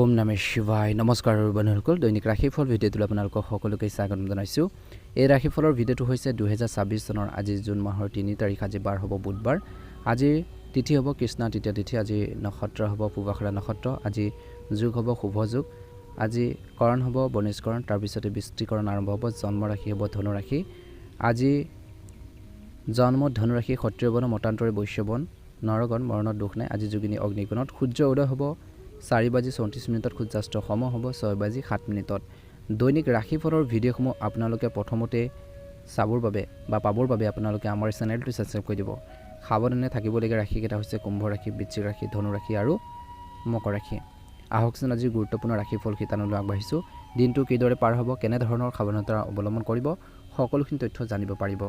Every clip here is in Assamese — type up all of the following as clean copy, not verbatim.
ওম নমঃ শিৱায় নমস্কাৰ বন্ধুসকল দৈনিক ৰাশিফল ভিডিঅ'টো আপোনালোকক সকলোকে স্বাগতম জনাইছোঁ এই ৰাশিফলৰ ভিডিঅ'টো হৈছে 2026 চনৰ আজি জুন মাহৰ 3 তাৰিখ আজি বাৰ হ'ব বুধবাৰ আজি তিথি হ'ব কৃষ্ণা তৃতীয় তিথি আজি নক্ষত্ৰ হ'ব পূবাখৰা নক্ষত্ৰ আজি যোগ হ'ব শুভ যোগ আজি কৰণ হ'ব বনিষ্কৰণ তাৰ পিছতে বৃষ্টিকৰণ আৰম্ভ হ'ব জন্ম ৰাশি হ'ব ধনু ৰাশি আজি জন্ম ধনু ৰাশি ক্ষত্ৰিয় বৰ্ণ মতান্তৰে বৈশ্য বৰ্ণ নৰগণ মৰণত দুখ নাই আজি যোগিনী অগ্নিকোণত সূৰ্য উদয় হ'ব 4:34 সূৰ্যাস্ত সময় হ'ব 6:07 দৈনিক ৰাশিফলৰ ভিডিঅ'সমূহ আপোনালোকে প্ৰথমতে চাবৰ বাবে বা পাবৰ বাবে আপোনালোকে আমাৰ চেনেলটো সাবস্ক্ৰাইব কৰি দিব সাৱধানে থাকিবলগীয়া ৰাশিকেইটা হৈছে কুম্ভ ৰাশি বৃশ্চিক ৰাশি ধনু ৰাশি আৰু মকৰ ৰাশি আহকচোন আজি গুৰুত্বপূৰ্ণ ৰাশিফল শিতানলৈ আগবাঢ়িছোঁ দিনটো কিদৰে পাৰ হ'ব কেনে ধৰণৰ সাৱধানতা অৱলম্বন কৰিব সকলোখিনি তথ্য জানিব পাৰিব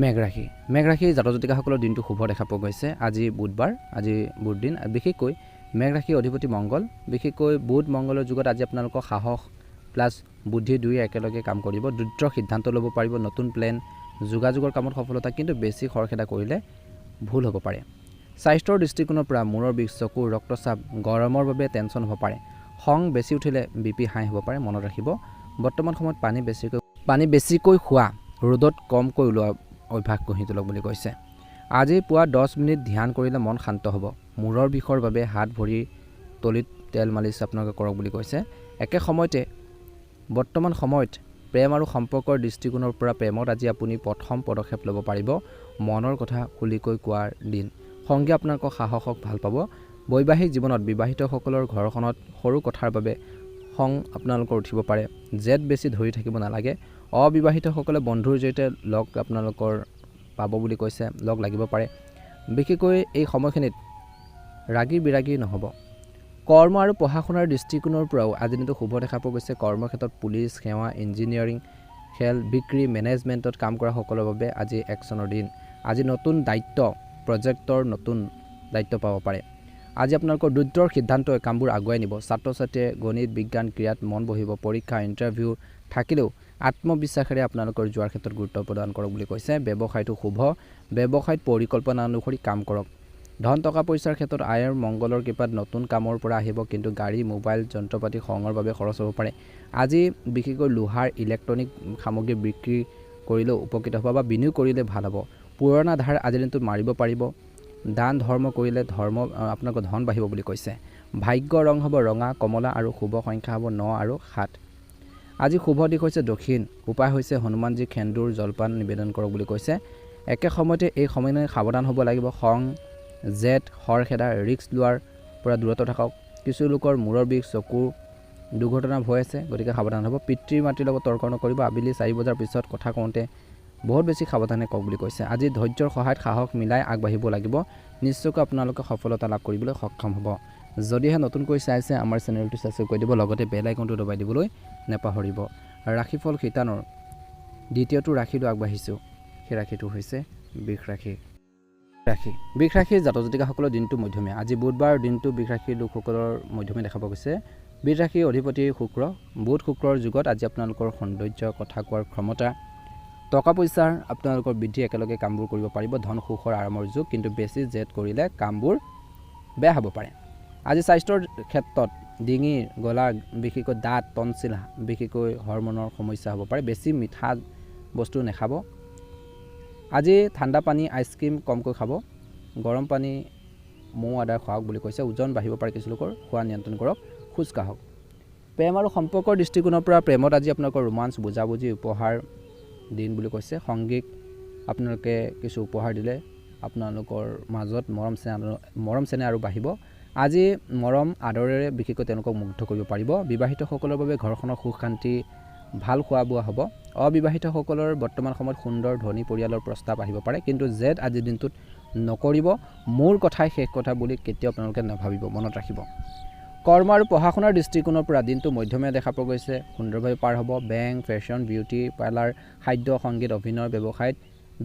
মেঘ ৰাশি জাতক জাতিকাসকলৰ দিনটো শুভ দেখা পোৱা গৈছে আজি বুধবাৰ আজি বুধ দিন বিশেষকৈ মেঘ ৰাশিৰ অধিপতি মংগল বিশেষকৈ বুধ মংগলৰ যুগত আজি আপোনালোকৰ সাহস প্লাছ বুদ্ধি দুই একেলগে কাম কৰিব দ্ৰুত সিদ্ধান্ত ল'ব পাৰিব নতুন প্লেন যোগাযোগৰ কামত সফলতা কিন্তু বেছি খৰখেদা কৰিলে ভুল হ'ব পাৰে স্বাস্থ্যৰ দৃষ্টিকোণৰ পৰা মূৰৰ বিষ চকু ৰক্তচাপ গৰমৰ বাবে টেনচন হ'ব পাৰে খং বেছি উঠিলে বিপি হাই হ'ব পাৰে মনত ৰাখিব বৰ্তমান সময়ত পানী বেছিকৈ খোৱা ৰ'দত কমকৈ ওলোৱা অভ্যাস গঢ়ি তোলক বুলি কৈছে আজি পুৱা 10 মিনিট ধ্যান কৰিলে মন শান্ত হ'ব মূৰৰ বিষৰ বাবে হাত ভৰি তলিত তেল মালিচ আপোনালোকে কৰক বুলি কৈছে একে সময়তে বৰ্তমান সময়ত প্ৰেম আৰু সম্পৰ্কৰ দৃষ্টিকোণৰ পৰা প্ৰেমত আজি আপুনি প্ৰথম পদক্ষেপ ল'ব পাৰিব মনৰ কথা খুলিকৈ কোৱাৰ দিন সংগী আপোনালোকক সাহসক ভাল পাব বৈবাহিক জীৱনত বিবাহিতসকলৰ ঘৰখনত সৰু কথাৰ বাবে খং আপোনালোকৰ উঠিব পাৰে জেদ বেছি ধৰি থাকিব নালাগে অবিবাহিতসকলে বন্ধুৰ জৰিয়তে লগ আপোনালোকৰ পাব বুলি কৈছে লগ লাগিব পাৰে বিশেষকৈ এই সময়খিনিত ৰাগী বিৰাগী নহ'ব কৰ্ম আৰু পঢ়া শুনাৰ দৃষ্টিকোণৰ পৰাও আজি দিনটো শুভ দেখা পোৱা গৈছে কৰ্মক্ষেত্ৰত পুলিচ সেৱা ইঞ্জিনিয়াৰিং খেল বিক্ৰী মেনেজমেণ্টত কাম কৰা সকলৰ বাবে আজি একচনৰ দিন আজি নতুন দায়িত্ব প্ৰজেক্টৰ নতুন দায়িত্ব পাব পাৰে আজি আপোনালোকৰ দ্ৰুতৰ সিদ্ধান্তই কামবোৰ আগুৱাই নিব ছাত্ৰ ছাত্ৰীয়ে গণিত বিজ্ঞান ক্ৰীড়াত মন বহিব পৰীক্ষা ইণ্টাৰভিউ থাকিলেও আত্মবিশ্বাসেৰে আপোনালোকৰ যোৱাৰ ক্ষেত্ৰত গুৰুত্ব প্ৰদান কৰক বুলি কৈছে ব্যৱসায়টো শুভ ব্যৱসায়ত পৰিকল্পনা অনুসৰি কাম কৰক ধন টকা পইচাৰ ক্ষেত্ৰত আয়ৰ মংগলৰ কৃপাত নতুন কামৰ পৰা আহিব কিন্তু গাড়ী মোবাইল যন্ত্ৰপাতি খঙৰ বাবে খৰচ হ'ব পাৰে আজি বিশেষকৈ লোহাৰ ইলেক্ট্ৰনিক সামগ্ৰী বিক্ৰী কৰিলেও উপকৃত হ'ব বা বিনিয়োগ কৰিলে ভাল হ'ব পুৰণা ধাৰ আজিৰ দিনটোত মাৰিব পাৰিব দান ধৰ্ম কৰিলে আপোনালোকৰ ধন বাঢ়িব বুলি কৈছে ভাগ্য ৰং হ'ব ৰঙা কমলা আৰু শুভ সংখ্যা হ'ব 9 আৰু 7 আজি শুভ দিশ হৈছে দক্ষিণ উপায় হৈছে হনুমানজী খেন্দুৰ জলপান নিবেদন কৰক বুলি কৈছে একে সময়তে এই সময়ত সাৱধান হ'ব লাগিব খং জেদ খৰখেদা ৰিস্ক লোৱাৰ পৰা দূৰত থাকক কিছু লোকৰ মূৰৰ বিষ চকু দুৰ্ঘটনা ভয় আছে গতিকে সাৱধান হ'ব পিতৃ মাতৃৰ লগত তৰ্ক নকৰিব আবেলি 4 বজাৰ পিছত কথা কওঁতে বহুত বেছি সাৱধানে কওক বুলি কৈছে আজি ধৈৰ্যৰ সহায়ত সাহস মিলাই আগবাঢ়িব লাগিব নিশ্চয়কৈ আপোনালোকে সফলতা লাভ কৰিবলৈ সক্ষম হ'ব যদিহে নতুনকৈ চাইছে আমাৰ চেনেলটো সাবস্ক্ৰাইব কৰি দিব লগতে বেল আইকনটো দবাই দিবলৈ নেপাহৰিব ৰাশিফল শিতানৰ দ্বিতীয়টো ৰাশিলৈ আগবাঢ়িছোঁ সেই ৰাশিটো হৈছে বৃষ ৰাশিৰ জাতক জাতিকাসকলৰ দিনটো মধ্যমীয়া আজি বুধবাৰ দিনটো বৃষ ৰাশিৰ লোকসকলৰ মধ্যমীয়া দেখা পোৱা গৈছে বৃষ ৰাশিৰ অধিপতি শুক্ৰ বুধ শুক্ৰৰ যুগত আজি আপোনালোকৰ সৌন্দৰ্য কথা কোৱাৰ ক্ষমতা টকা পইচাৰ আপোনালোকৰ বৃদ্ধি একেলগে কামবোৰ কৰিব পাৰিব ধন সুখৰ আৰামৰ যুগ কিন্তু বেছি জেদ কৰিলে কামবোৰ বেয়া হ'ব পাৰে আজি স্বাস্থ্যৰ ক্ষেত্ৰত ডিঙি গলা বিশেষকৈ দাঁত টনচিল বিশেষকৈ হৰমনৰ সমস্যা হ'ব পাৰে বেছি মিঠা বস্তু নাখাব আজি ঠাণ্ডা পানী আইচক্ৰীম কমকৈ খাব গৰম পানী মৌ আদা খাওক বুলি কৈছে ওজন বাঢ়িব পাৰে কিছু লোকৰ খোৱা নিয়ন্ত্ৰণ কৰক খোজ কাঢ়ক প্ৰেম আৰু সম্পৰ্কৰ দৃষ্টিকোণৰ পৰা প্ৰেমত আজি আপোনালোকৰ ৰোমাঞ্চ বুজাবুজি উপহাৰ দিন বুলি কৈছে সংগীক আপোনালোকে কিছু উপহাৰ দিলে আপোনালোকৰ মাজত মৰম চেনেহ আৰু বাঢ়িব আজি মৰম আদৰেৰে বিশেষকৈ তেওঁলোকক মুগ্ধ কৰিব পাৰিব বিবাহিতসকলৰ বাবে ঘৰখনৰ সুখ শান্তি ভাল খোৱা বোৱা হ'ব অবিবাহিতসকলৰ বৰ্তমান সময়ত সুন্দৰ ধনী পৰিয়ালৰ প্ৰস্তাৱ আহিব পাৰে কিন্তু জেদ আজিৰ দিনটোত নকৰিব মোৰ কথাই শেষ কথা বুলি কেতিয়াও আপোনালোকে নাভাবিব মনত ৰাখিব কৰ্ম আৰু পঢ়া শুনাৰ দৃষ্টিকোণৰ পৰা দিনটো মধ্যমীয়া দেখা পোৱা গৈছে সুন্দৰভাৱে পাৰ হ'ব বেংক ফেশ্বন বিউটি পাৰ্লাৰ খাদ্য সংগীত অভিনয় ব্যৱসায়ত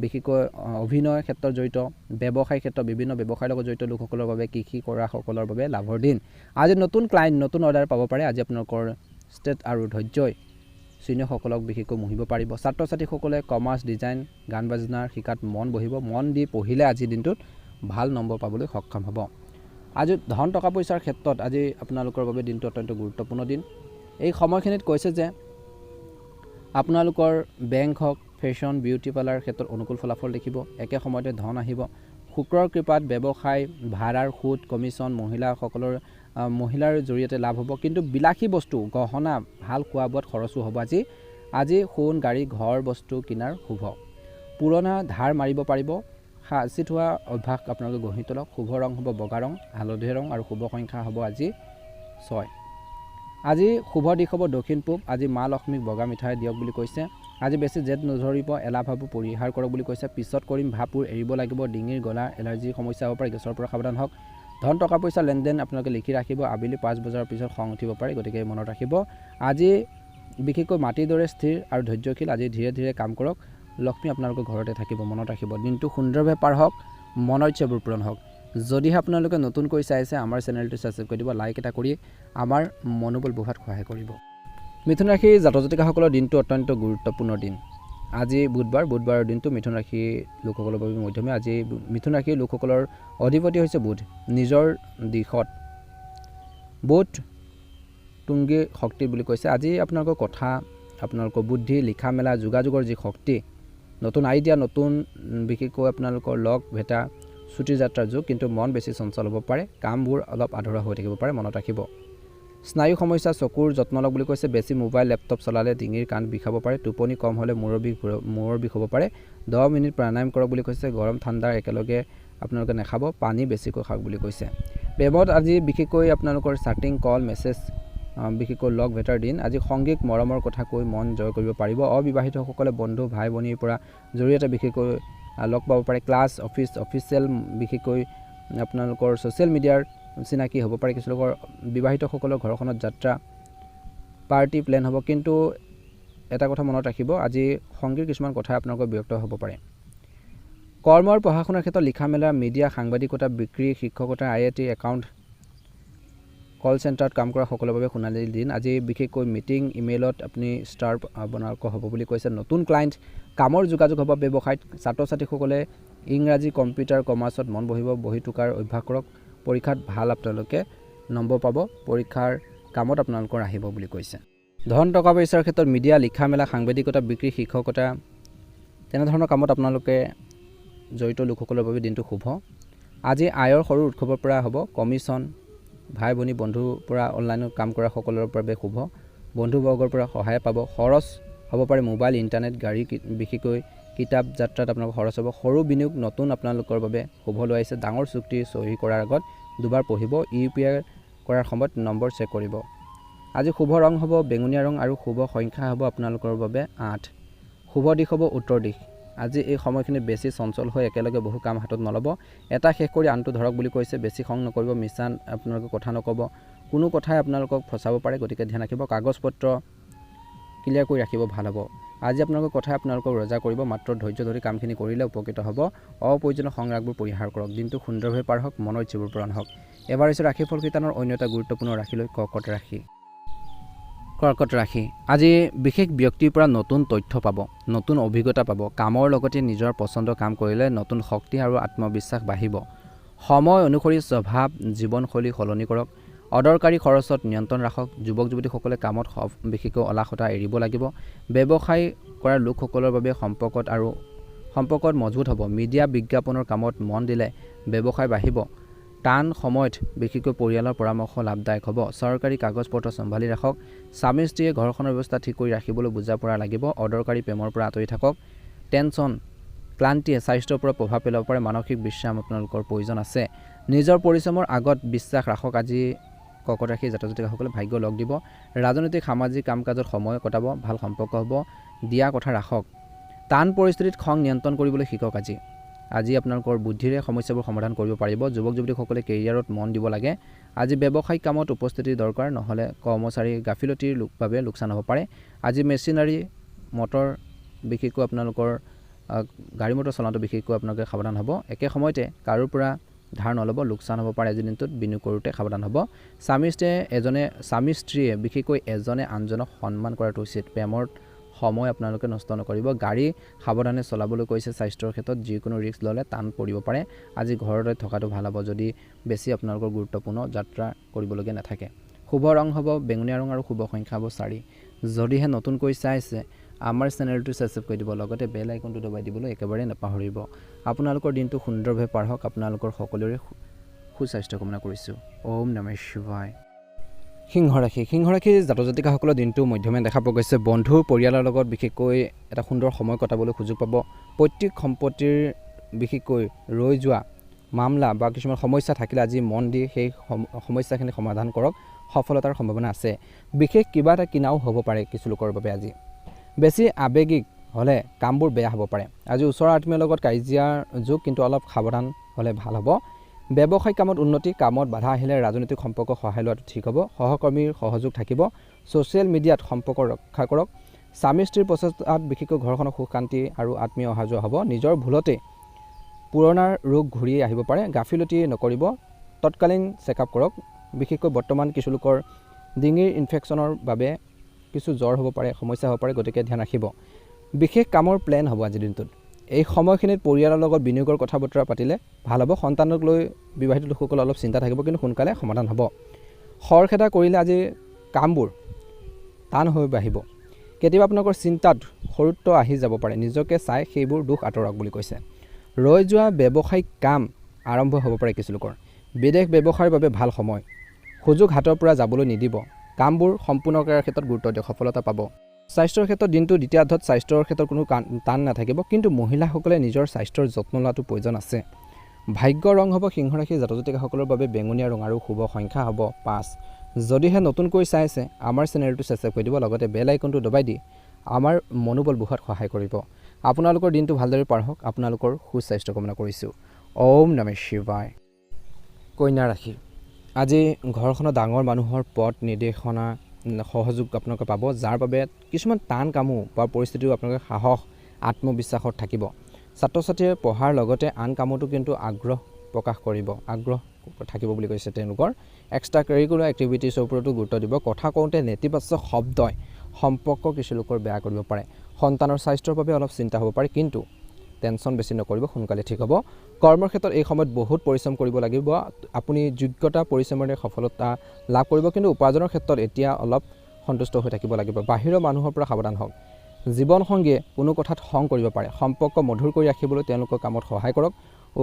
বিশেষকৈ অভিনয় ক্ষেত্ৰত জড়িত ব্যৱসায় ক্ষেত্ৰত বিভিন্ন ব্যৱসায়ৰ লগত জড়িত লোকসকলৰ বাবে কৃষি কৰা সকলৰ বাবে লাভৰ দিন আজি নতুন ক্লায়েণ্ট নতুন অৰ্ডাৰ পাব পাৰে আজি আপোনালোকৰ ষ্টেট আৰু ধৈৰ্যই চিনিয়ৰসকলক বিশেষকৈ মুহিব পাৰিব ছাত্ৰ ছাত্ৰীসকলে কমাৰ্চ ডিজাইন গান বাজনাৰ শিকাত মন বহিব মন দি পঢ়িলে আজিৰ দিনটোত ভাল নম্বৰ পাবলৈ সক্ষম হ'ব আজি ধন টকা পইচাৰ ক্ষেত্ৰত আজি আপোনালোকৰ বাবে দিনটো অত্যন্ত গুৰুত্বপূৰ্ণ দিন। এই সময়খিনিত কৈছে যে আপোনালোকৰ বেংক হওক, ফেশ্বন, বিউটি পাৰ্লাৰ ক্ষেত্ৰত অনুকূল ফলাফল দেখিব। একে সময়তে ধন আহিব। শুক্ৰৰ কৃপাত ব্যৱসায়, ভাড়াৰ সুদ, কমিশ্যন, মহিলাৰ জৰিয়তে লাভ হ'ব। কিন্তু বিলাসী বস্তু, গহনা, ভাল খোৱা বোৱাত খৰচো হ'ব। আজি সোণ, গাড়ী, ঘৰ বস্তু কিনাৰ শুভ। পুৰণা ধাৰ মাৰিব পাৰিব। সাঁচি থোৱা অভ্যাস আপোনালোকে গঢ়ি তোলক। শুভ ৰং হ'ব বগা ৰং, হালধীয়া ৰং আৰু শুভ সংখ্যা হ'ব আজি 6। আজি শুভ দিশ হ'ব দক্ষিণ পূব। আজি মা লক্ষ্মীক বগা মিঠাই দিয়ক বুলি কৈছে। আজি বেছি জেদ নধৰিব, এলাহ ভাৱবোৰ পৰিহাৰ কৰক বুলি কৈছে। পিছত কৰিম ভাৱবোৰ এৰিব লাগিব। ডিঙিৰ গলা এলাৰ্জিৰ সমস্যা হ'ব পাৰে, গেছৰ পৰা সাৱধান হওক। ধন টকা পইচা লেনদেন আপোনালোকে লিখি ৰাখিব। আবেলি 5 বজাৰ পিছত খং উঠিব পাৰে, গতিকে মনত ৰাখিব। আজি বিশেষকৈ মাটিৰ দৰে স্থিৰ আৰু ধৈৰ্যশীল। আজি ধীৰে ধীৰে কাম কৰক। লক্ষ্মী আপোনালোকৰ ঘৰতে থাকিব, মনত ৰাখিব। দিনটো সুন্দৰভাৱে পাৰ হওক, মনৰ ইচ্ছাবোৰ পূৰণ হওক। যদিহে আপোনালোকে নতুনকৈ চাইছে আমাৰ চেনেলটো ছাবস্ক্ৰাইব কৰি দিব, লাইক এটা কৰি আমাৰ মনোবল বঢ়োৱাত সহায় কৰিব। মিথুন ৰাশিৰ জাতক জাতিকাসকলৰ দিনটো অত্যন্ত গুৰুত্বপূৰ্ণ দিন। আজি বুধবাৰৰ দিনটো মিথুন ৰাশিৰ লোকসকলৰ বাবে মধ্যমীয়া। আজি মিথুন ৰাশিৰ লোকসকলৰ অধিপতি হৈছে বুধ। নিজৰ দিশত বুধ তুংগী শক্তি বুলি কৈছে। আজি আপোনালোকৰ কথা, আপোনালোকৰ বুদ্ধি, লিখা মেলা, যোগাযোগৰ যি শক্তি, নতুন আইডিয়া, নতুন বিশেষকৈ আপোনালোকৰ লগ ভেটা, ছুটি যাত্ৰাৰ যুগ। কিন্তু মন বেছি চঞ্চল হ'ব পাৰে, কামবোৰ অলপ আধৰুৱা হৈ থাকিব পাৰে, মনত ৰাখিব। স্নায়ু সমস্যা, চকুৰ যত্ন লওক বুলি কৈছে। বেছি মোবাইল লেপটপ চলালে ডিঙিৰ কাণ বিষাব পাৰে। টোপনি কম হ'লে মূৰৰ বিষ হ'ব পাৰে। 10 মিনিট প্ৰাণায়াম কৰক বুলি কৈছে। গৰম ঠাণ্ডা একেলগে আপোনালোকে নাখাব, পানী বেছিকৈ খাওক বুলি কৈছে। প্ৰেমত আজি বিশেষকৈ আপোনালোকৰ চাটিং, কল, মেছেজ, বিশেষকৈ লগ ভেটাৰ দিন। আজি সংগীক মৰমৰ কথা কৈ মন জয় কৰিব পাৰিব। অবিবাহিতসকলে বন্ধু ভাই ভনীৰ পৰা জৰিয়তে বিশেষকৈ লগ পাব পাৰে। ক্লাছ, অফিচিয়েল বিশেষকৈ আপোনালোকৰ ছ'চিয়েল মিডিয়াৰ চিনাকি হ'ব পাৰে। কিছুলোকৰ বিবাহিতসকলৰ ঘৰখনত যাত্ৰা, পাৰ্টি প্লেন হ'ব। কিন্তু এটা কথা মনত ৰাখিব, আজি সংগীৰ কিছুমান কথা আপোনালোকৰ বিৰক্ত হ'ব পাৰে। কৰ্মৰ পঢ়া শুনাৰ ক্ষেত্ৰত লিখা মেলা, মিডিয়া, সাংবাদিকতা, বিক্ৰী, শিক্ষকতা, IIT, একাউণ্ট, কল চেণ্টাৰত কাম কৰা সকলৰ বাবে সোণালী দিন। আজি বিশেষকৈ মিটিং, ইমেইলত আপুনি ষ্টাৰ আপোনালোকৰ হ'ব বুলি কৈছে। নতুন ক্লায়েণ্ট, কামৰ যোগাযোগ হ'ব। ব্যৱসায়ত ছাত্ৰ ছাত্ৰীসকলে ইংৰাজী, কম্পিউটাৰ, কমাৰ্চত মন বহিব। বহি টকাৰ অভ্যাস কৰক। পৰীক্ষাত ভাল আপোনালোকে নম্বৰ পাব। পৰীক্ষাৰ কামত আপোনালোকৰ আহিব বুলি কৈছে। ধন টকা পইচাৰ ক্ষেত্ৰত মিডিয়া, লিখা মেলা, সাংবাদিকতা, বিক্ৰী, শিক্ষকতা তেনেধৰণৰ কামত আপোনালোকে জড়িত লোকসকলৰ বাবে দিনটো শুভ। আজি আয়ৰ সৰু উৎসৱৰ পৰা হ'ব। কমিশ্যন, ভাই ভনী, বন্ধুৰ পৰা অনলাইনত কাম কৰা সকলৰ বাবে শুভ। বন্ধুবৰ্গৰ পৰা সহায় পাব। খৰচ হ'ব পাৰে মোবাইল, ইণ্টাৰনেট, গাড়ী, বিশেষকৈ কিতাপ যাত্ৰাত আপোনালোকৰ খৰচ হ'ব। সৰু বিনিয়োগ নতুন আপোনালোকৰ বাবে শুভ লৈ আহিছে। ডাঙৰ চুক্তি চহী কৰাৰ আগত দুবাৰ পঢ়িব। UPI কৰাৰ সময়ত নম্বৰ চেক কৰিব। আজি শুভ ৰং হ'ব বেঙুনীয়া ৰং আৰু শুভ সংখ্যা হ'ব আপোনালোকৰ বাবে 8। শুভ দিশ হ'ব উত্তৰ দিশ। আজি এই সময়খিনিত বেছি চঞ্চল হৈ একেলগে বহু কাম হাতত নল'ব। এটা শেষ কৰি আনটো ধৰক বুলি কৈছে। বেছি খং নকৰিব, মিছা আপোনালোকে কথা নক'ব। কোনো কথাই আপোনালোকক ফচাব পাৰে, গতিকে ধ্যান ৰাখিব। কাগজ পত্ৰ ক্লিয়াৰ কৰি ৰাখিব, ভাল হ'ব। আজি আপোনালোকৰ কথাই আপোনালোকক ৰজা কৰিব। মাত্ৰ ধৈৰ্য ধৰি কামখিনি কৰিলে উপকৃত হ'ব। অপ্ৰয়োজনীয় সংৰাগবোৰ পৰিহাৰ কৰক। দিনটো সুন্দৰভাৱে পাৰ হওক, মনৰ ইচ্ছাবোৰ পূৰণ হওক। এবাৰ হৈছে ৰাশিফল কীৰ্তনৰ অন্য এটা গুৰুত্বপূৰ্ণ ৰাশিলৈ কৰ্কট ৰাশি। কৰ্কট ৰাশি আজি বিশেষ ব্যক্তিৰ পৰা নতুন তথ্য পাব, নতুন অভিজ্ঞতা পাব। কামৰ লগতে নিজৰ পচন্দৰ কাম কৰিলে নতুন শক্তি আৰু আত্মবিশ্বাস বাঢ়িব। সময় অনুসৰি স্বভাৱ জীৱনশৈলী সলনি কৰক। অদৰকাৰী খৰচত নিয়ন্ত্ৰণ ৰাখক। যুৱক যুৱতীসকলে কামত বিশেষকৈ অলাখতা এৰিব লাগিব। ব্যৱসায় কৰা লোকসকলৰ বাবে সম্পৰ্কত মজবুত হ'ব। মিডিয়া বিজ্ঞাপনৰ কামত মন দিলে ব্যৱসায় বাঢ়িব। টান সময়ত বিশেষকৈ পৰিয়ালৰ পৰামৰ্শ লাভদায়ক হ'ব। চৰকাৰী কাগজ পত্ৰ চম্ভালি ৰাখক। স্বামী স্ত্ৰীয়ে ঘৰখনৰ ব্যৱস্থা ঠিক কৰি ৰাখিবলৈ বুজা পৰা লাগিব। অদৰকাৰী প্ৰেমৰ পৰা আঁতৰি থাকক। টেনচন, ক্লান্তিয়ে স্বাস্থ্যৰ পৰা প্ৰভাৱ পেলাব পাৰে। মানসিক বিশ্ৰাম আপোনালোকৰ প্ৰয়োজন আছে। নিজৰ পৰিশ্ৰমৰ আগত বিশ্বাস ৰাখক। আজি কৰ্কট ৰাশিৰ জাতক জাতিকাসকলে ভাগ্য লগ দিব। ৰাজনৈতিক সামাজিক কাম কাজত সময় কটাব। ভাল সম্পৰ্ক হ'ব। দিয়া কথা ৰাখক। টান পৰিস্থিতিত খং নিয়ন্ত্ৰণ কৰিবলৈ শিকক। আজি আপোনালোকৰ বুদ্ধিৰে সমস্যাবোৰ সমাধান কৰিব পাৰিব। যুৱক যুৱতীসকলে কেৰিয়াৰত মন দিব লাগে। আজি ব্যৱসায়িক কামত উপস্থিতি দৰকাৰ, নহ'লে কৰ্মচাৰীৰ গাফিলতিৰ বাবে লোকচান হ'ব পাৰে। আজি মেচিনাৰী মটৰ বিশেষকৈ আপোনালোকৰ গাড়ী মটৰ চলাওঁতে বিশেষকৈ আপোনালোকে সাৱধান হ'ব। একে সময়তে কাৰোৰ পৰা ধাৰ নল'ব, লোকচান হ'ব পাৰে। আজিৰ দিনটোত বিনিয়োগ কৰোঁতে সাৱধান হ'ব। স্বামী স্ত্ৰীয়ে বিশেষকৈ এজনে আনজনক সন্মান কৰাটো উচিত। প্ৰেমৰ সময় আপোনালোকে নষ্ট নকৰিব গাড়ী সাৱধানে চলাবলৈ কৈছে স্বাস্থ্যৰ ক্ষেত্ৰত যিকোনো ৰিস্ক ল'লে টান পৰিব পাৰে আজি ঘৰতে থকাটো ভাল হ'ব যদি বেছি আপোনালোকৰ গুৰুত্বপূৰ্ণ যাত্ৰা কৰিবলগীয়া নাথাকে শুভ ৰং হ'ব বেঙুনীয়া ৰং আৰু শুভ সংখ্যা হ'ব 4 যদিহে নতুনকৈ চাইছে আমাৰ চেনেলটো সাবস্ক্ৰাইব কৰি দিব লগতে বেল আইকনটো দবাই দিবলৈ একেবাৰে নাপাহৰিব আপোনালোকৰ দিনটো সুন্দৰভাৱে পাৰ হওক আপোনালোকৰ সকলোৰে সুস্বাস্থ্য কামনা কৰিছোঁ ওম নমঃ শিৱায় সিংহ ৰাশি জাতজাতিকাসকলৰ দিনটো মধ্যমে দেখা পোৱা গৈছে বন্ধু পৰিয়ালৰ লগত বিশেষকৈ এটা সুন্দৰ সময় কটাবলৈ সুযোগ পাব পৈতৃক সম্পত্তিৰ বিশেষকৈ ৰৈ যোৱা মামলা বা কিছুমান সমস্যা থাকিলে আজি মন দি সেই সমস্যাখিনি সমাধান কৰক সফলতাৰ সম্ভাৱনা আছে বিশেষ কিবা এটা কিনাও হ'ব পাৰে কিছু লোকৰ বাবে আজি বেছি আবেগিক হ'লে কামবোৰ বেয়া হ'ব পাৰে আজি ওচৰৰ আত্মীয়ৰ লগত কাজিয়াৰ যোগ কিন্তু অলপ সাৱধান হ'লে ভাল হ'ব ব্যৱসায়িক কামত উন্নতি কামত বাধা আহিলে ৰাজনৈতিক সম্পৰ্ক সহায় লোৱাটো ঠিক হ'ব সহকৰ্মীৰ সহযোগ থাকিব ছ'চিয়েল মিডিয়াত সম্পৰ্ক ৰক্ষা কৰক স্বামী স্ত্ৰীৰ প্ৰচেষ্টাত বিশেষকৈ ঘৰখনৰ সুখ শান্তি আৰু আত্মীয় অহা যোৱা হ'ব নিজৰ ভুলতে পুৰণা ৰোগ ঘূৰি আহিব পাৰে গাফিলতি নকৰিব তৎকালীন চেকআপ কৰক বিশেষকৈ বৰ্তমান কিছু লোকৰ ডিঙিৰ ইনফেকশ্যনৰ বাবে কিছু জ্বৰ হ'ব পাৰে সমস্যা হ'ব পাৰে গতিকে ধ্যান ৰাখিব বিশেষ কামৰ প্লেন হ'ব আজিৰ দিনটোত এই সময়খিনিত পৰিয়ালৰ লগত বিনিয়োগৰ কথা বতৰা পাতিলে ভাল হ'ব সন্তানক লৈ বিবাহিত লোকসকল অলপ চিন্তা থাকিব কিন্তু সোনকালে সমাধান হ'ব খৰখেদা কৰিলে আজি কামবোৰ টান হৈ বাঢ়িব কেতিয়াবা আপোনালোকৰ চিন্তাত সৰুত্ব আহি যাব পাৰে নিজকে চাই সেইবোৰ দুখ আঁতৰাওক বুলি কৈছে ৰৈ যোৱা ব্যৱসায়িক কাম আৰম্ভ হ'ব পাৰে কিছু লোকৰ বিদেশ ব্যৱসায়ৰ বাবে ভাল সময় সুযোগ হাতৰ পৰা যাবলৈ নিদিব কামবোৰ সম্পূৰ্ণ কৰাৰ ক্ষেত্ৰত গুৰুত্ব দিয়ক সফলতা পাব স্বাস্থ্যৰ ক্ষেত্ৰত দিনটো দ্বিতীয়াৰ্ধত স্বাস্থ্যৰ ক্ষেত্ৰত কোনো টান নাথাকিব কিন্তু মহিলাসকলে নিজৰ স্বাস্থ্যৰ যত্ন লোৱাটো প্ৰয়োজন আছে ভাগ্য ৰং হ'ব সিংহ ৰাশি জাতজাতিকাসকলৰ বাবে বেঙুনীয়া ৰং আৰু শুভ সংখ্যা হ'ব 5 যদিহে নতুনকৈ চাইছে আমাৰ চেনেলটো সাবস্ক্ৰাইব কৰি দিব লগতে বেল আইকনটো দবাই দি আমাৰ মনোবল বঢ়োৱাত সহায় কৰিব আপোনালোকৰ দিনটো ভালদৰে পাৰ হওক আপোনালোকৰ সুস্বাস্থ্য কামনা কৰিছোঁ ওম নমঃ শিৱায় কন্যা ৰাশি আজি ঘৰখনৰ ডাঙৰ মানুহৰ পথ নিৰ্দেশনা সহযোগ আপোনালোকে পাব যাৰ বাবে কিছুমান টান কামো বা পৰিস্থিতিও আপোনালোকে সাহস আত্মবিশ্বাসত থাকিব ছাত্ৰ ছাত্ৰীয়ে পঢ়াৰ লগতে আন কামতো কিন্তু আগ্ৰহ প্ৰকাশ কৰিব আগ্ৰহ থাকিব বুলি কৈছে তেওঁলোকৰ এক্সট্ৰা কাৰিকুলাৰ এক্টিভিটিছৰ ওপৰতো গুৰুত্ব দিব কথা কওঁতে নেতিবাচক শব্দই সম্পৰ্ক কিছু লোকৰ বেয়া কৰিব পাৰে সন্তানৰ স্বাস্থ্যৰ বাবে অলপ চিন্তা হ'ব পাৰে কিন্তু টেনশ্যন বেছি নকৰিব সোনকালে ঠিক হ'ব কৰ্মৰ ক্ষেত্ৰত এই সময়ত বহুত পৰিশ্ৰম কৰিব লাগিব আপুনি যোগ্যতা পৰিশ্ৰমেৰে সফলতা লাভ কৰিব কিন্তু উপাৰ্জনৰ ক্ষেত্ৰত এতিয়া অলপ সন্তুষ্ট হৈ থাকিব লাগিব বাহিৰৰ মানুহৰ পৰা সাৱধান হওক জীৱনসংগীয়ে কোনো কথাত খং কৰিব পাৰে সম্পৰ্ক মধুৰ কৰি ৰাখিবলৈ তেওঁলোকৰ কামত সহায় কৰক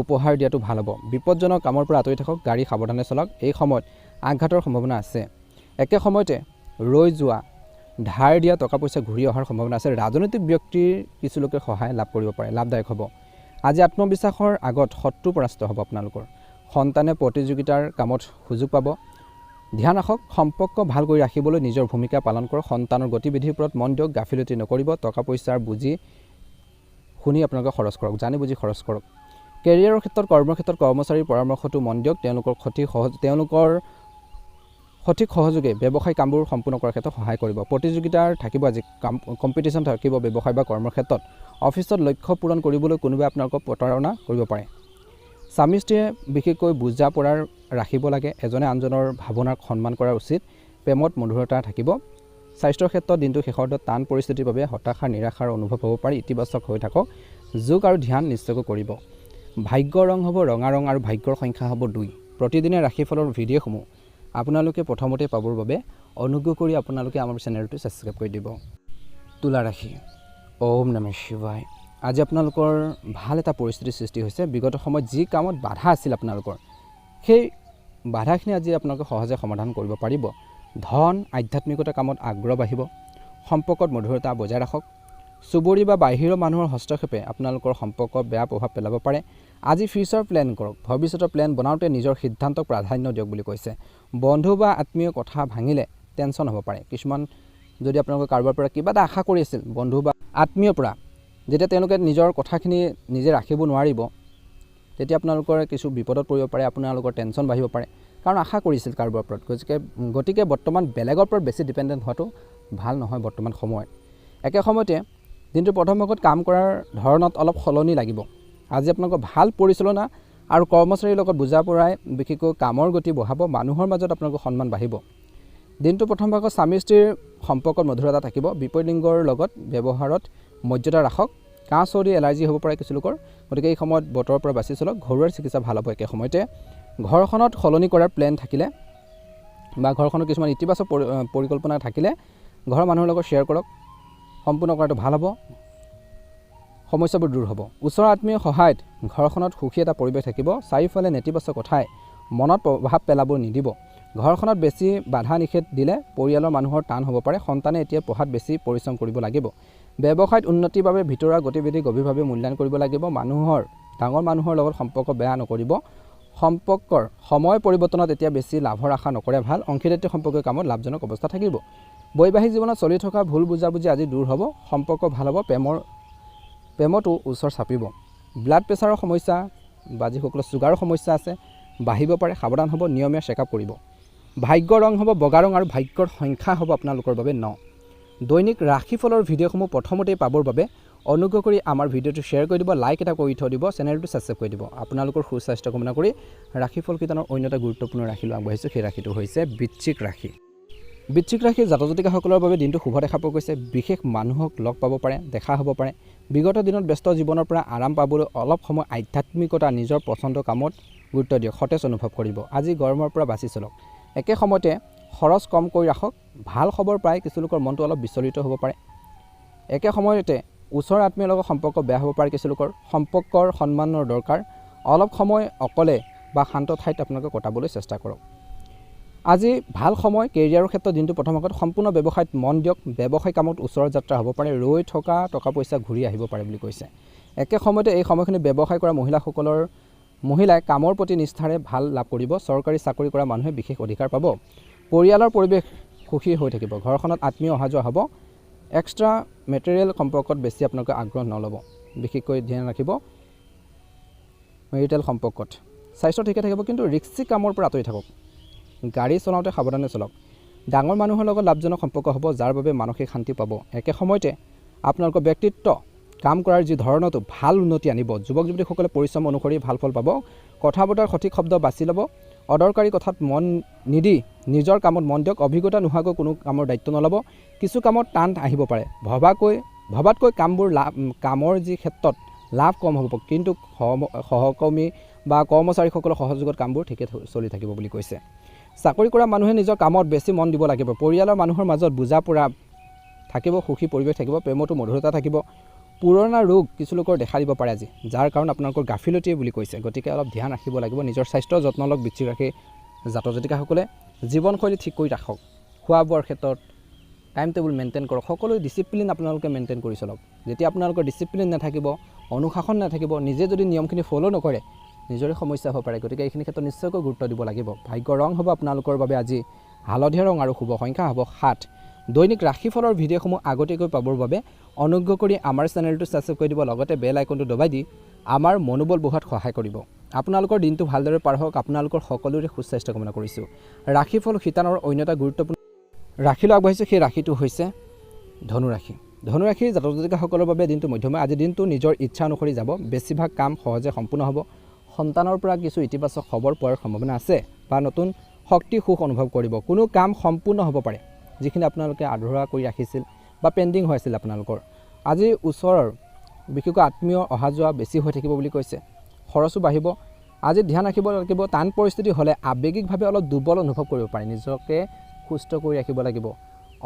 উপহাৰ দিয়াটো ভাল হ'ব বিপদজনক কামৰ পৰা আঁতৰি থাকক গাড়ী সাৱধানে চলাওক এই সময়ত আঘাতৰ সম্ভাৱনা আছে একে সময়তে ৰৈ যোৱা ধাৰ দিয়া টকা পইচা ঘূৰি অহাৰ সম্ভাৱনা আছে ৰাজনৈতিক ব্যক্তিৰ কিছু লোকে সহায় লাভ কৰিব পাৰে লাভদায়ক হ'ব আজি আত্মবিশ্বাসৰ আগত শত্ৰু পৰাস্ত হ'ব আপোনালোকৰ সন্তানে প্ৰতিযোগিতাৰ কামত সুযোগ পাব ধ্যান ৰাখক সম্পৰ্ক ভাল কৰি ৰাখিবলৈ নিজৰ ভূমিকা পালন কৰক সন্তানৰ গতিবিধিৰ ওপৰত মন দিয়ক গাফিলতি নকৰিব টকা পইচাৰ বুজি শুনি আপোনালোকে খৰচ কৰক জানি বুজি খৰচ কৰক কেৰিয়াৰৰ ক্ষেত্ৰত কৰ্মৰ ক্ষেত্ৰত কৰ্মচাৰীৰ পৰামৰ্শটো মন দিয়ক তেওঁলোকৰ সঠিক সহযোগে ব্যৱসায়িক কামবোৰ সম্পূৰ্ণ কৰাৰ ক্ষেত্ৰত সহায় কৰিব প্ৰতিযোগিতাৰ থাকিব আজি কম্পিটিশ্যন থাকিব ব্যৱসায় বা কৰ্মৰ ক্ষেত্ৰত অফিচত লক্ষ্য পূৰণ কৰিবলৈ কোনোবাই আপোনালোকক প্ৰতাৰণা কৰিব পাৰে স্বামী স্ত্ৰীয়ে বিশেষকৈ বুজা পৰাৰ ৰাখিব লাগে এজনে আনজনৰ ভাৱনাক সন্মান কৰা উচিত প্ৰেমত মধুৰতা থাকিব স্বাস্থ্যৰ ক্ষেত্ৰত দিনটো শেষৰ টান পৰিস্থিতিৰ বাবে হতাশা নিৰাশাৰ অনুভৱ হ'ব পাৰে ইতিবাচক হৈ থাকক যোগ আৰু ধ্যান নিশ্চয়কৈ কৰিব ভাগ্য ৰং হ'ব ৰঙা ৰং আৰু ভাগ্যৰ সংখ্যা হ'ব 2 প্ৰতিদিনে ৰাশিফলৰ ভিডিঅ'সমূহ আপোনালোকে প্ৰথমতে পাবৰ বাবে অনুগ্ৰহ কৰি আপোনালোকে আমাৰ চেনেলটো সাবস্ক্ৰাইব কৰি দিব তুলা ৰাশি ওম নমঃ শিৱায় আজি আপোনালোকৰ ভাল এটা পৰিস্থিতিৰ সৃষ্টি হৈছে বিগত সময়ত যি কামত বাধা আছিল আপোনালোকৰ সেই বাধাখিনি আজি আপোনালোকে সহজে সমাধান কৰিব পাৰিব ধন আধ্যাত্মিকতা কামত আগ্ৰহ বাঢ়িব সম্পৰ্কত মধুৰতা বজাই ৰাখক চুবুৰী বা বাহিৰৰ মানুহৰ হস্তক্ষেপে আপোনালোকৰ সম্পৰ্কত বেয়া প্ৰভাৱ পেলাব পাৰে আজি ফিউচাৰ প্লেন কৰক ভৱিষ্যতৰ প্লেন বনাওঁতে নিজৰ সিদ্ধান্তক প্ৰাধান্য দিয়ক বুলি কৈছে বন্ধু বা আত্মীয় কথা ভাঙিলে টেনশ্যন হ'ব পাৰে কিছুমান যদি আপোনালোকে কাৰোবাৰ পৰা কিবা এটা আশা কৰি আছিল বন্ধু বা আত্মীয়ৰ পৰা যেতিয়া তেওঁলোকে নিজৰ কথাখিনি নিজে ৰাখিব নোৱাৰিব তেতিয়া আপোনালোকৰ কিছু বিপদত পৰিব পাৰে আপোনালোকৰ টেনশ্যন বাঢ়িব পাৰে কাৰণ আশা কৰিছিল কাৰোবাৰ ওপৰত গতিকে বৰ্তমান বেলেগৰ ওপৰত বেছি ডিপেণ্ডেণ্ট হোৱাটো ভাল নহয় বৰ্তমান সময়ত একে সময়তে দিনটো প্ৰথম ভাগত কাম কৰাৰ ধৰণত অলপ সলনি লাগিব আজি আপোনালোকৰ ভাল পৰিচালনা আৰু কৰ্মচাৰীৰ লগত বুজা পৰাই বিশেষকৈ কামৰ গতি বঢ়াব মানুহৰ মাজত আপোনালোকৰ সন্মান বাঢ়িব দিনটো প্ৰথম ভাগত স্বামী স্ত্ৰীৰ সম্পৰ্কত মধুৰতা থাকিব। বিপৰীত লিংগৰ লগত ব্যৱহাৰত মৰ্যাদা ৰাখক। কাহ চৰ্দি এলাৰ্জি হ'ব পাৰে কিছু লোকৰ, গতিকে এই সময়ত বতৰৰ পৰা বাছি চলক। ঘৰুৱা চিকিৎসা ভাল হ'ব। একে সময়তে ঘৰখনত সলনি কৰাৰ প্লেন থাকিলে বা ঘৰখনৰ কিছুমান ইতিবাচক পৰিকল্পনা থাকিলে ঘৰৰ মানুহৰ লগত শ্বেয়াৰ কৰক। সম্পূৰ্ণ কৰাটো ভাল হ'ব। সমস্যাবোৰ দূৰ হ'ব। ওচৰৰ আত্মীয়ৰ সহায়ত ঘৰখনত সুখী এটা পৰিৱেশ থাকিব। চাৰিওফালে নেতিবাচক কথাই মনত প্ৰভাৱ পেলাব নিদিব। ঘৰখনত বেছি বাধা নিষেধ দিলে পৰিয়ালৰ মানুহৰ টান হ'ব পাৰে। সন্তানে এতিয়া পঢ়াত বেছি পৰিশ্ৰম কৰিব লাগিব। ব্যৱসায়ত উন্নতিৰ বাবে ভিতৰুৱা গতিবিধি গভীৰভাৱে মূল্যায়ন কৰিব লাগিব। ডাঙৰ মানুহৰ লগত সম্পৰ্ক বেয়া নকৰিব। সম্পৰ্কৰ সময় পৰিৱৰ্তনত এতিয়া বেছি লাভৰ আশা নকৰে ভাল। অংশীদাৰিত্ব সম্পৰ্কীয় কামত লাভজনক অৱস্থা থাকিব। বৈবাহিক জীৱনত চলি থকা ভুল বুজাবুজি আজি দূৰ হ'ব। সম্পৰ্ক ভাল হ'ব। প্ৰেমতো ওচৰ চাপিব। ব্লাড প্ৰেছাৰৰ সমস্যা বা যিসকলৰ চুগাৰৰ সমস্যা আছে বাঢ়িব পাৰে, সাৱধান হ'ব। নিয়মীয়া চেকআপ কৰিব। ভাগ্যৰ ৰং হ'ব বগা ৰং আৰু ভাগ্যৰ সংখ্যা হ'ব আপোনালোকৰ বাবে 9। দৈনিক ৰাশিফলৰ ভিডিঅ'সমূহ প্ৰথমতেই পাবৰ বাবে অনুগ্ৰহ কৰি আমাৰ ভিডিঅ'টো শ্বেয়াৰ কৰি দিব, লাইক এটা কৰি থৈ দিব, চেনেলটো ছাবস্ক্ৰাইব কৰি দিব। আপোনালোকৰ সুস্বাস্থ্য কামনা কৰি ৰাশিফল কীৰ্তনৰ অন্য এটা গুৰুত্বপূৰ্ণ ৰাশিলৈ আগবাঢ়িছোঁ। সেই ৰাশিটো হৈছে বৃশ্চিক ৰাশি। বৃশ্চিক ৰাশিৰ জাতক জাতিকাসকলৰ বাবে দিনটো শুভ দেখা পোৱা গৈছে। বিশেষ মানুহক লগ পাব পাৰে, দেখা হ'ব পাৰে। বিগত দিনত ব্যস্ত জীৱনৰ পৰা আৰাম পাবলৈ অলপ সময় আধ্যাত্মিকতা, নিজৰ পচন্দৰ কামত গুৰুত্ব দিয়ক। সতেজ অনুভৱ কৰিব। আজি গৰমৰ পৰা বাছি চলক। একে সময়তে খৰচ কম কৰি ৰাখক। ভাল খবৰ পাই কিছু লোকৰ মনটো অলপ বিচলিত হ'ব পাৰে। একে সময়তে ওচৰৰ আত্মীয়ৰ লগত সম্পৰ্ক বেয়া হ'ব পাৰে কিছু লোকৰ। সম্পৰ্কৰ সন্মানৰ দৰকাৰ। অলপ সময় অকলে বা শান্ত ঠাইত আপোনালোকে কটাবলৈ চেষ্টা কৰক। আজি ভাল সময় কেৰিয়াৰৰ ক্ষেত্ৰত দিনটো প্ৰথম ভাগত সম্পূৰ্ণ ব্যৱসায়ত মন দিয়ক। ব্যৱসায় কামত ওচৰৰ যাত্ৰা হ'ব পাৰে। ৰৈ থকা টকা পইচা ঘূৰি আহিব পাৰে বুলি কৈছে। একে সময়তে এই সময়খিনি ব্যৱসায় কৰা মহিলাই কামৰ প্ৰতি নিষ্ঠাৰে ভাল লাভ কৰিব। চৰকাৰী চাকৰি কৰা মানুহে বিশেষ অধিকাৰ পাব। পৰিয়ালৰ পৰিৱেশ সুখী হৈ থাকিব। ঘৰখনত আত্মীয় অহা যোৱা হ'ব। এক্সট্ৰা মেটেৰিয়েল সম্পৰ্কত বেছি আপোনালোকে আগ্ৰহ নল'ব। বিশেষকৈ ধ্যান ৰাখিব মেৰিটেল সম্পৰ্কত। স্বাস্থ্য ঠিকে থাকিব, কিন্তু ৰিস্কি কামৰ পৰা আঁতৰি থাকক। গাড়ী চলাওঁতে সাৱধানে চলক। ডাঙৰ মানুহৰ লগত লাভজনক সম্পৰ্ক হ'ব, যাৰ বাবে মানসিক শান্তি পাব। একে সময়তে আপোনালোকৰ ব্যক্তিত্ব কাম কৰাৰ যি ধৰণতো ভাল উন্নতি আনিব। যুৱক যুৱতীসকলে পৰিশ্ৰম অনুসৰি ভাল ফল পাব। কথা বতৰাৰ সঠিক শব্দ বাছি ল'ব। অদৰকাৰী কথাত মন নিদি নিজৰ কামত মন দিয়ক। অভিজ্ঞতা নোহোৱাকৈ কোনো কামৰ দায়িত্ব নল'ব। কিছু কামত টান আহিব পাৰে। ভবাতকৈ কামৰ যি ক্ষেত্ৰত লাভ কম হ'ব, কিন্তু সহকৰ্মী বা কৰ্মচাৰীসকলৰ সহযোগত কামবোৰ ঠিকে চলি থাকিব বুলি কৈছে। চাকৰি কৰা মানুহে নিজৰ কামত বেছি মন দিব লাগিব। পৰিয়ালৰ মানুহৰ মাজত বুজা পৰা থাকিব। সুখী পৰিৱেশ থাকিব। প্ৰেমতো মধুৰতা থাকিব। পুৰণা ৰোগ কিছু লোকৰ দেখা দিব পাৰে আজি, যাৰ কাৰণ আপোনালোকৰ গাফিলতিয়ে বুলি কৈছে। গতিকে অলপ ধ্যান ৰাখিব লাগিব। নিজৰ স্বাস্থ্যৰ যত্ন লওক। বৃশ্চিক ৰাশি জাতক জাতিকাসকলে জীৱনশৈলী ঠিক কৰি ৰাখক। খোৱা বোৱাৰ ক্ষেত্ৰত টাইম টেবুল মেইনটেইন কৰক। সকলো ডিচিপ্লিন আপোনালোকে মেইনটেইন কৰি চলক। যেতিয়া আপোনালোকৰ ডিচিপ্লিন নাথাকিব, অনুশাসন নাথাকিব, নিজে যদি নিয়মখিনি ফ'ল' নকৰে, নিজৰে সমস্যা হ'ব পাৰে। গতিকে এইখিনি ক্ষেত্ৰত নিশ্চয়কৈ গুৰুত্ব দিব লাগিব। ভাগ্যৰ ৰং হ'ব আপোনালোকৰ বাবে আজি হালধীয়া ৰং আৰু শুভ সংখ্যা হ'ব 7। দৈনিক ৰাশিফলৰ ভিডিঅ'সমূহ আগতীয়াকৈ পাবৰ বাবে অনুগ্ৰহ কৰি আমাৰ চেনেলটো ছাবস্ক্ৰাইব কৰি দিব, লগতে বেল আইকনটো দবাই দি আমাৰ মনোবল বঢ়োৱাত সহায় কৰিব। আপোনালোকৰ দিনটো ভালদৰে পাৰ হওক। আপোনালোকৰ সকলোৰে সুস্বাস্থ্য কামনা কৰিছোঁ। ৰাশিফল শিতানৰ অন্য এটা গুৰুত্বপূৰ্ণ ৰাশিলৈ আগবাঢ়িছোঁ। সেই ৰাশিটো হৈছে ধনুৰাশি। ধনুৰাশিৰ জাতক জাতিকাসকলৰ বাবে দিনটো মধ্যমীয়া। আজি দিনটো নিজৰ ইচ্ছা অনুসৰি যাব। বেছিভাগ কাম সহজে সম্পূৰ্ণ হ'ব। সন্তানৰ পৰা কিছু ইতিবাচক খবৰ পোৱাৰ সম্ভাৱনা আছে বা নতুন শক্তি সুখ অনুভৱ কৰিব। কোনো কাম সম্পূৰ্ণ হ'ব পাৰে, যিখিনি আপোনালোকে আধৰুৱা কৰি ৰাখিছিল বা পেণ্ডিং হৈ আছিল আপোনালোকৰ। আজি ওচৰৰ বিশেষকৈ আত্মীয় অহা যোৱা বেছি হৈ থাকিব বুলি কৈছে। খৰচো বাঢ়িব। আজি ধ্যান ৰাখিব লাগিব। টান পৰিস্থিতি হ'লে আৱেগিকভাৱে অলপ দুৰ্বল অনুভৱ কৰিব পাৰে। নিজকে সুস্থ কৰি ৰাখিব লাগিব।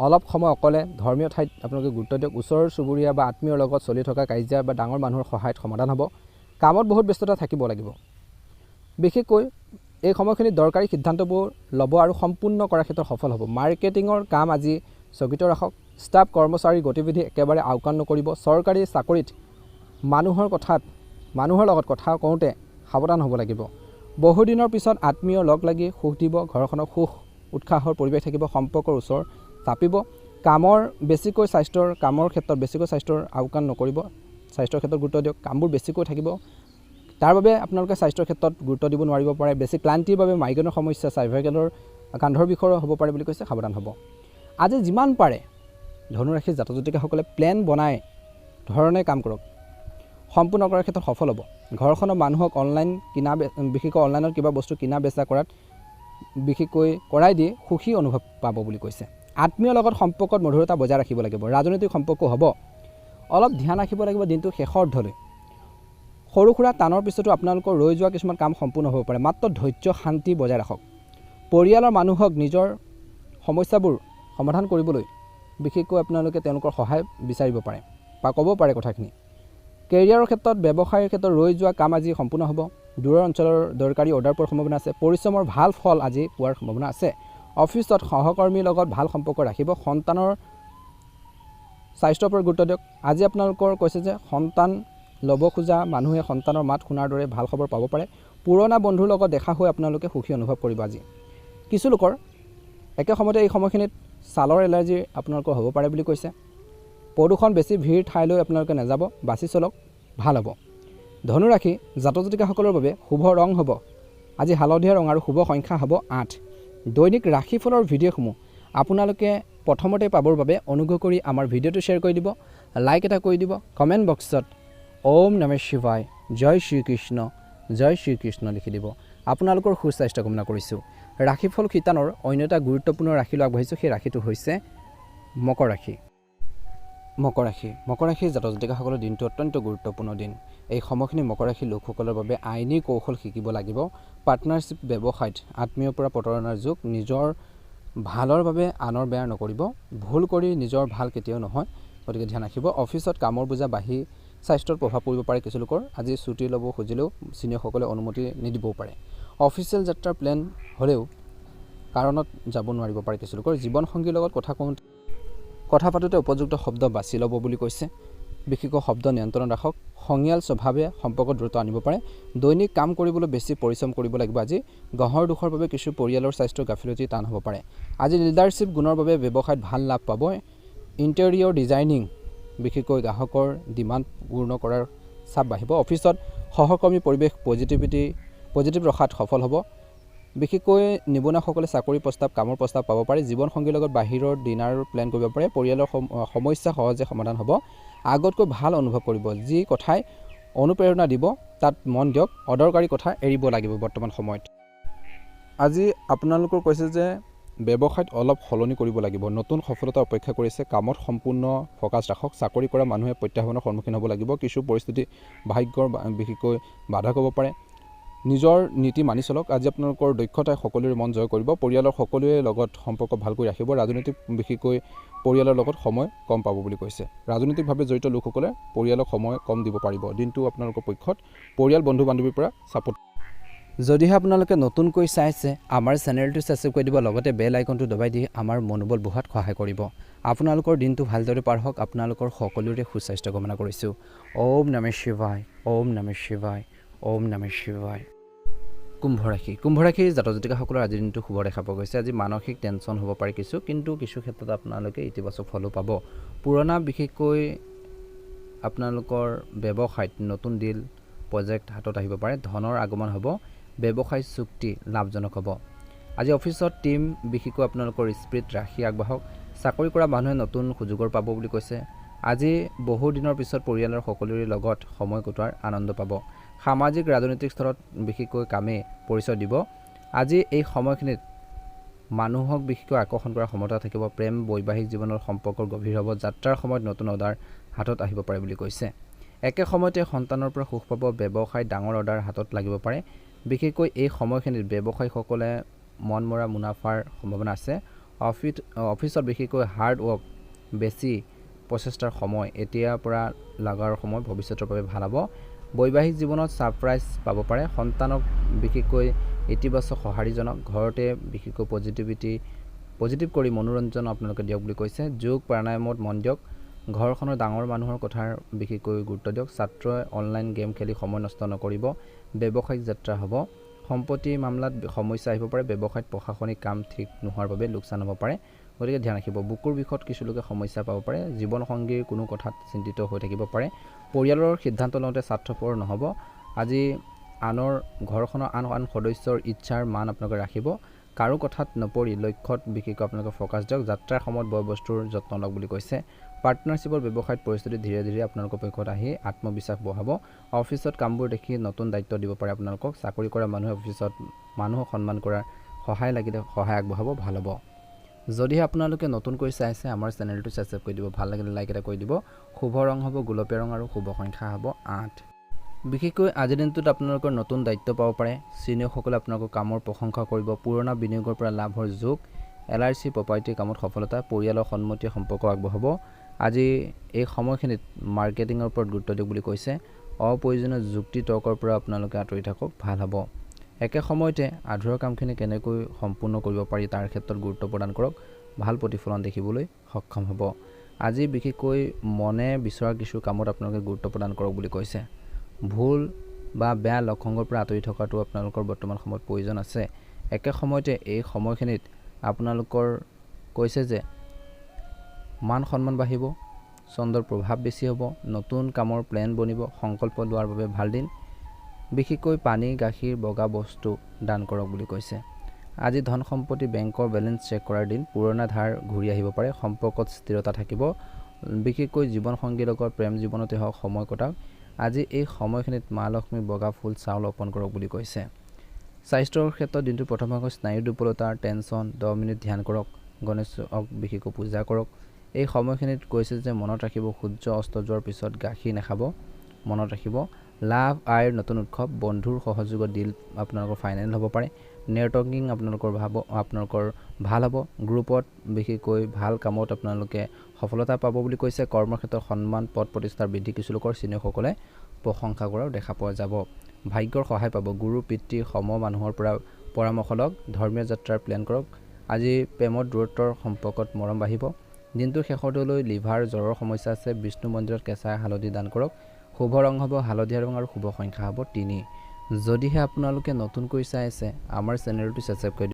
অলপ সময় অকলে ধৰ্মীয় ঠাইত আপোনালোকে গুৰুত্ব দিয়ক। ওচৰ চুবুৰীয়া বা আত্মীয়ৰ লগত চলি থকা কাজিয়া বা ডাঙৰ মানুহৰ সহায়ত সমাধান হ'ব। কামত বহুত ব্যস্ততা থাকিব লাগিব। বিশেষকৈ এই সময়খিনিত দৰকাৰী সিদ্ধান্তবোৰ ল'ব আৰু সম্পূৰ্ণ কৰাৰ ক্ষেত্ৰত সফল হ'ব। মাৰ্কেটিঙৰ কাম আজি স্থগিত ৰাখক। ষ্টাফ কৰ্মচাৰীৰ গতিবিধি একেবাৰে আওকাণ নকৰিব। চৰকাৰী চাকৰিত মানুহৰ লগত কথা কওঁতে সাৱধান হ'ব লাগিব। বহুদিনৰ পিছত আত্মীয় লগ লাগি সুখ দিব। ঘৰখনত সুখ উৎসাহৰ পৰিৱেশ থাকিব। সম্পৰ্কৰ ওচৰ চাপিব। কামৰ ক্ষেত্ৰত বেছিকৈ স্বাস্থ্যৰ আওকাণ নকৰিব। স্বাস্থ্যৰ ক্ষেত্ৰত গুৰুত্ব দিয়ক। কামবোৰ বেছিকৈ থাকিব। তাৰ বাবে আপোনালোকে স্বাস্থ্যৰ ক্ষেত্ৰত গুৰুত্ব দিব নোৱাৰিব পাৰে। বেছি ক্লান্তিৰ বাবে মাইগ্ৰেনৰ সমস্যা, চাৰ্ভাইকেলৰ কান্ধৰ বিষৰ হ'ব পাৰে বুলি কৈছে। সাৱধান হ'ব। আজি যিমান পাৰে ধনুৰাশিৰ জাতক জাতিকাসকলে প্লেন বনাই ধৰণে কাম কৰক। সম্পূৰ্ণ কৰাৰ ক্ষেত্ৰত সফল হ'ব। ঘৰখনৰ মানুহক বিশেষকৈ অনলাইনত কিবা বস্তু কিনা বেচা কৰাত বিশেষকৈ কৰাই দি সুখী অনুভৱ পাব বুলি কৈছে। আত্মীয়ৰ লগত সম্পৰ্কত মধুৰতা বজাই ৰাখিব লাগিব। ৰাজনৈতিক সম্পৰ্ক হ'ব, অলপ ধ্যান ৰাখিব লাগিব দিনটোৰ শেষৰ অৰ্ধলৈ। সৰু সুৰা টানৰ পিছতো আপোনালোকৰ ৰৈ যোৱা কিছুমান কাম সম্পূৰ্ণ হ'ব পাৰে, মাত্ৰ ধৈৰ্য শান্তি বজাই ৰাখক। পৰিয়ালৰ মানুহক নিজৰ সমস্যাবোৰ সমাধান কৰিবলৈ বিশেষকৈ আপোনালোকে তেওঁলোকৰ সহায় বিচাৰিব পাৰে বা ক'ব পাৰে কথাখিনি। কেৰিয়াৰৰ ক্ষেত্ৰত ব্যৱসায়ৰ ক্ষেত্ৰত ৰৈ যোৱা কাম আজি সম্পূৰ্ণ হ'ব। দূৰৰ অঞ্চলৰ দৰকাৰী অৰ্ডাৰ পোৱাৰ সম্ভাৱনা আছে। পৰিশ্ৰমৰ ভাল ফল আজি পোৱাৰ সম্ভাৱনা আছে। অফিচত সহকৰ্মীৰ লগত ভাল সম্পৰ্ক ৰাখিব। সন্তানৰ স্বাস্থ্যৰ ওপৰত গুৰুত্ব দিয়ক। আজি আপোনালোকৰ কৈছে যে সন্তান ল'ব খোজা মানুহে সন্তানৰ মাত শুনাৰ দৰে ভাল খবৰ পাব পাৰে। পুৰণা বন্ধুৰ লগত দেখা হৈ আপোনালোকে সুখী অনুভৱ কৰিব আজি। কিছু লোকৰ একে সময়তে এই সময়খিনিত ছালৰ এলাৰ্জি আপোনালোকৰ হ'ব পাৰে বুলি কৈছে। প্ৰদূষণ বেছি ভিৰ ঠাইলৈ আপোনালোকে নাযাব, বাছি চলক, ভাল হ'ব। ধনুৰাশি জাতক জাতিকাসকলৰ বাবে শুভ ৰং হ'ব আজি হালধীয়া ৰং আৰু শুভ সংখ্যা হ'ব 8। দৈনিক ৰাশিফলৰ ভিডিঅ'সমূহ আপোনালোকে প্ৰথমতে পাবৰ বাবে অনুগ্ৰহ কৰি আমাৰ ভিডিঅ'টো শ্বেয়াৰ কৰি দিব, লাইক এটা কৰি দিব, কমেণ্ট বক্সত ওম নমঃ শিৱায়, জয় শ্ৰীকৃষ্ণ লিখি দিব। আপোনালোকৰ সুস্বাস্থ্য কামনা কৰিছোঁ। ৰাশিফল শিতানৰ অন্য এটা গুৰুত্বপূৰ্ণ ৰাশিলৈ আগবাঢ়িছোঁ। সেই ৰাশিটো হৈছে মকৰ ৰাশি। মকৰ ৰাশিৰ জাতক জাতিকাসকলৰ দিনটো অত্যন্ত গুৰুত্বপূৰ্ণ দিন। এই সময়খিনি মকৰ ৰাশিৰ লোকসকলৰ বাবে আইনী কৌশল শিকিব লাগিব। পাৰ্টনাৰশ্বিপ ব্যৱসায়ত আত্মীয়ৰ পৰা প্ৰতাৰণাৰ যুগ। নিজৰ ভালৰ বাবে আনৰ বেয়া নকৰিব। ভুল কৰি নিজৰ ভাল কেতিয়াও নহয়, গতিকে ধ্যান ৰাখিব। অফিচত কামৰ বোজা বাঢ়ি স্বাস্থ্যৰ প্ৰভাৱ পৰিব পাৰে কিছু লোকৰ। আজি ছুটি ল'ব খুজিলেও ছিনিয়ৰসকলে অনুমতি নিদিবও পাৰে। অফিচিয়েল যাত্ৰাৰ প্লেন হ'লেও কাৰণত যাব নোৱাৰিব পাৰে কিছু লোকৰ। জীৱনসংগীৰ লগত কথা পাতোঁতে উপযুক্ত শব্দ বাছি ল'ব বুলি কৈছে। বিশেষকৈ শব্দ নিয়ন্ত্ৰণ ৰাখক। খঙিয়াল স্বভাৱে সম্পৰ্ক দ্ৰুত আনিব পাৰে। দৈনিক কাম কৰিবলৈ বেছি পৰিশ্ৰম কৰিব লাগিব আজি। গ্ৰহৰ দোষৰ বাবে কিছু পৰিয়ালৰ স্বাস্থ্যৰ গাফিলতি টান হ'ব পাৰে। আজি লিডাৰশ্বিপ গুণৰ বাবে ব্যৱসায়ত ভাল লাভ পাব। ইণ্টেৰিয়ৰ ডিজাইনিং বিশেষকৈ গ্ৰাহকৰ ডিমাণ্ড পূৰ্ণ কৰাৰ চাপ বাঢ়িব। অফিচত সহকৰ্মী পৰিৱেশ পজিটিভ ৰখাত সফল হ'ব। বিশেষকৈ নিবনুৱাসকলে চাকৰি প্ৰস্তাৱ কামৰ প্ৰস্তাৱ পাব পাৰে। জীৱনসংগীৰ লগত বাহিৰৰ ডিনাৰ প্লেন কৰিব পাৰে। পৰিয়ালৰ সমস্যা সহজে সমাধান হ'ব। আগতকৈ ভাল অনুভৱ কৰিব। যি কথাই অনুপ্ৰেৰণা দিব তাত মন দিয়ক। অদৰকাৰী কথা এৰিব লাগিব বৰ্তমান সময়ত। আজি আপোনালোকৰ কৈছে যে ব্যৱসায়ত অলপ সলনি কৰিব লাগিব। নতুন সফলতা অপেক্ষা কৰিছে। কামত সম্পূৰ্ণ ফ'কাছ ৰাখক। চাকৰি কৰা মানুহে প্ৰত্যাহ্বানৰ সন্মুখীন হ'ব লাগিব। কিছু পৰিস্থিতি ভাগ্যৰ বিশেষকৈ বাধা হ'ব পাৰে। নিজৰ নীতি মানি চলক। আজি আপোনালোকৰ দক্ষতাই সকলোৰে মন জয় কৰিব। পৰিয়ালৰ সকলোৰে লগত সম্পৰ্ক ভালকৈ ৰাখিব। ৰাজনৈতিক বিশেষকৈ পৰিয়ালৰ লগত সময় কম পাব বুলি কৈছে। ৰাজনৈতিকভাৱে জড়িত লোকসকলে পৰিয়ালক সময় কম দিব পাৰিব। দিনটো আপোনালোকৰ পক্ষত পৰিয়াল বন্ধু বান্ধৱীৰ পৰা ছাপোৰ্ট। যদিহে আপোনালোকে নতুনকৈ চাইছে আমাৰ চেনেলটো ছাবস্ক্ৰাইব কৰি দিব, লগতে বেল আইকনটো দবাই দি আমাৰ মনোবল বঢ়োৱাত সহায় কৰিব। আপোনালোকৰ দিনটো ভালদৰে পাৰ হওক। আপোনালোকৰ সকলোৰে সুস্বাস্থ্য কামনা কৰিছোঁ। ওম নমঃ শিৱায়, ওম নমঃ শিৱায়, ওম নমঃ শিৱায়। কুম্ভ ৰাশিৰ জাতক জাতিকাসকলৰ আজিৰ দিনটো শুভ দেখা পোৱা গৈছে। আজি মানসিক টেনশ্যন হ'ব পাৰে কিন্তু কিছু ক্ষেত্ৰত আপোনালোকে ইতিবাচক ফলো পাব। পুৰণা বিশেষকৈ আপোনালোকৰ ব্যৱসায়ত নতুন ডিল প্ৰজেক্ট হাতত আহিব পাৰে। ধনৰ আগমন হ'ব। ব্যৱসায় চুক্তি লাভজনক হ'ব। আজি অফিচত টিম বিশেষকৈ আপোনালোকৰ স্পিৰিট ৰাখি আগবাঢ়ক। চাকৰি কৰা মানুহে নতুন সুযোগৰ পাব বুলি কৈছে। আজি বহু দিনৰ পিছত পৰিয়ালৰ সকলোৰে লগত সময় কটোৱাৰ আনন্দ পাব। সামাজিক ৰাজনৈতিক স্তৰত বিশেষকৈ কামে পৰিচয় দিব। আজি এই সময়খিনিত মানুহক বিশেষকৈ আকৰ্ষণ কৰাৰ ক্ষমতা থাকিব। প্ৰেম বৈবাহিক জীৱনৰ সম্পৰ্কৰ গভীৰ হ'ব। যাত্ৰাৰ সময়ত নতুন অৰ্ডাৰ হাতত আহিব পাৰে বুলি কৈছে। একে সময়তে সন্তানৰ পৰা সুখ পাব। ব্যৱসায় ডাঙৰ অৰ্ডাৰ হাতত লাগিব পাৰে। বিশেষকৈ এই সময়খিনিত ব্যৱসায়ীসকলে মন মৰা মুনাফাৰ সম্ভাৱনা আছে। অফিচত বিশেষকৈ হাৰ্ড ৱৰ্ক বেছি প্ৰচেষ্টাৰ সময় এতিয়াৰ পৰা লগাৰ সময় ভৱিষ্যতৰ বাবে ভাল হ'ব। বৈবাহিক জীৱনত ছাৰপ্ৰাইজ পাব পাৰে। সন্তানক বিশেষকৈ ইতিবাচক সঁহাৰিজনক। ঘৰতে বিশেষকৈ পজিটিভ কৰি মনোৰঞ্জন আপোনালোকে দিয়ক বুলি কৈছে। যোগ প্ৰাণায়ামত মন দিয়ক। ঘৰখনৰ ডাঙৰ মানুহৰ কথাৰ বিশেষকৈ গুৰুত্ব দিয়ক। ছাত্ৰই অনলাইন গেম খেলি সময় নষ্ট নকৰিব। ব্যৱসায়িক যাত্ৰা হ'ব। সম্পত্তি মামলাত সমস্যা আহিব পাৰে। ব্যৱসায়ত প্ৰশাসনিক কাম ঠিক নোহোৱাৰ বাবে লোকচান হ'ব পাৰে, গতিকে ধ্যান ৰাখিব। বুকুৰ বিষত কিছু লোকে সমস্যা পাব পাৰে। জীৱনসংগীৰ কোনো কথাত চিন্তিত হৈ থাকিব পাৰে। পৰিয়ালৰ সিদ্ধান্ত লওঁতে স্বাৰ্থপৰ নহ'ব। আজি ঘৰখনৰ আন সদস্যৰ ইচ্ছাৰ মান আপোনালোকে ৰাখিব। কাৰো কথাত নপৰি লক্ষ্যত বিশেষকৈ আপোনালোকে ফ'কাছ দিয়ক। যাত্ৰাৰ সময়ত বয় বস্তুৰ যত্ন লওক বুলি কৈছে। পাৰ্টনাৰশ্বিপৰ ব্যৱসায়ত পৰিস্থিতি ধীৰে ধীৰে আপোনালোকৰ পক্ষত আহি আত্মবিশ্বাস বঢ়াব। অফিচত কামবোৰ দেখি নতুন দায়িত্ব দিব পাৰে আপোনালোকক। চাকৰি কৰা মানুহে অফিচত মানুহক সন্মান কৰাৰ সহায় লাগিলে সহায় আগবঢ়াব, ভাল হ'ব। যদিহে আপোনালোকে নতুনকৈ চাইছে আমাৰ চেনেলটো ছাবস্ক্ৰাইব কৰি দিব, ভাল লাগিলে লাইক এটা কৰি দিব। শুভ ৰং হ'ব গোলপীয়া ৰং আৰু শুভ সংখ্যা হ'ব 8। বিশেষকৈ আজিৰ দিনটোত আপোনালোকৰ নতুন দায়িত্ব পাব পাৰে। চিনিয়ৰসকলে আপোনালোকৰ কামৰ প্ৰশংসা কৰিব। পুৰণা বিনিয়োগৰ পৰা লাভৰ যোগ, LIC প্ৰপাৰ্টি কামত সফলতা, পৰিয়ালৰ সন্মতিয়ে সম্পৰ্ক আগবঢ়াব। আজি এই সময়খিনিত মাৰ্কেটিঙৰ ওপৰত গুৰুত্ব দিয়ক বুলি কৈছে। অপ্ৰয়োজনীয় যুক্তি তৰ্কৰ পৰা আপোনালোকে আঁতৰি থাকক, ভাল হ'ব। একে সময়তে আধৰুৱা কামখিনি কেনেকৈ সম্পূৰ্ণ কৰিব পাৰি তাৰ ক্ষেত্ৰত গুৰুত্ব প্ৰদান কৰক, ভাল প্ৰতিফলন দেখিবলৈ সক্ষম হ'ব। আজি বিশেষকৈ মনে বিচৰা কিছু কামত আপোনালোকে গুৰুত্ব প্ৰদান কৰক বুলি কৈছে। ভুল বা বেয়া লক্ষণৰ পৰা আঁতৰি থকাটো আপোনালোকৰ বৰ্তমান সময়ত প্ৰয়োজন আছে। একে সময়তে এই সময়খিনিত আপোনালোকৰ কৈছে যে মান সন্মান বাঢ়িব, চন্দ্ৰৰ প্ৰভাৱ বেছি হ'ব, নতুন কামৰ প্লেন বনিব, সংকল্প লোৱাৰ বাবে ভাল দিন। বিশেষকৈ পানী, গাখীৰ, বগা বস্তু দান কৰক বুলি কৈছে। আজি ধন সম্পত্তি, বেংকৰ বেলেঞ্চ চেক কৰাৰ দিন। পুৰণা ধাৰ ঘূৰি আহিব পাৰে, সম্পৰ্কত স্থিৰতা থাকিব। বিশেষকৈ জীৱনসংগীৰ লগত প্ৰেম জীৱনতে হওক সময় কটাওক। আজি এই সময়খিনিত মা লক্ষ্মী বগা ফুল চাউল অৰ্পণ কৰক বুলি কৈছে। স্বাস্থ্যৰ ক্ষেত্ৰত দিনটোৰ প্ৰথম ভাগত স্নায়ু দুৰ্বলতাৰ টেনশ্যন, 10 মিনিট ধ্যান কৰক, গণেশক বিশেষকৈ পূজা কৰক। এই সময়খিনিত কৈছে যে মনত ৰাখিব সূৰ্য অস্ত যোৱাৰ পিছত গাখীৰ নাখাব, মনত ৰাখিব। লাভ আয়ৰ নতুন উৎসৱ, বন্ধুৰ সহযোগত ডিল আপোনালোকৰ ফাইনেল হ'ব পাৰে। নেটৱৰ্কিং আপোনালোকৰ ভাল হ'ব। গ্ৰুপত বিশেষকৈ ভাল কামত আপোনালোকে সফলতা পাব বুলি কৈছে। কৰ্মক্ষেত্ৰত সন্মান, পদ প্ৰতিষ্ঠাৰ বৃদ্ধি কিছু লোকৰ চিনিয়ৰসকলে প্ৰশংসা কৰাও দেখা পোৱা যাব। ভাগ্যৰ সহায় পাব। গুৰু পিতৃ সম মানুহৰ পৰা পৰামৰ্শ লওক, ধৰ্মীয় যাত্ৰাৰ প্লেন কৰক। আজি প্ৰেমত দূৰত্বৰ সম্পৰ্কত মৰম বাঢ়িব। দিনটোৰ শেষৰটোলৈ লিভাৰ জ্বৰৰ সমস্যা আছে, বিষ্ণু মন্দিৰত কেঁচা হালধি দান কৰক। শুভ ৰং হ'ব হালধীয়া ৰং আৰু শুভ সংখ্যা হ'ব 3। যদিহে আপোনালোকে নতুনকৈ চাই আছে আমাৰ চেনেলটো ছাবস্ক্ৰাইব কৰি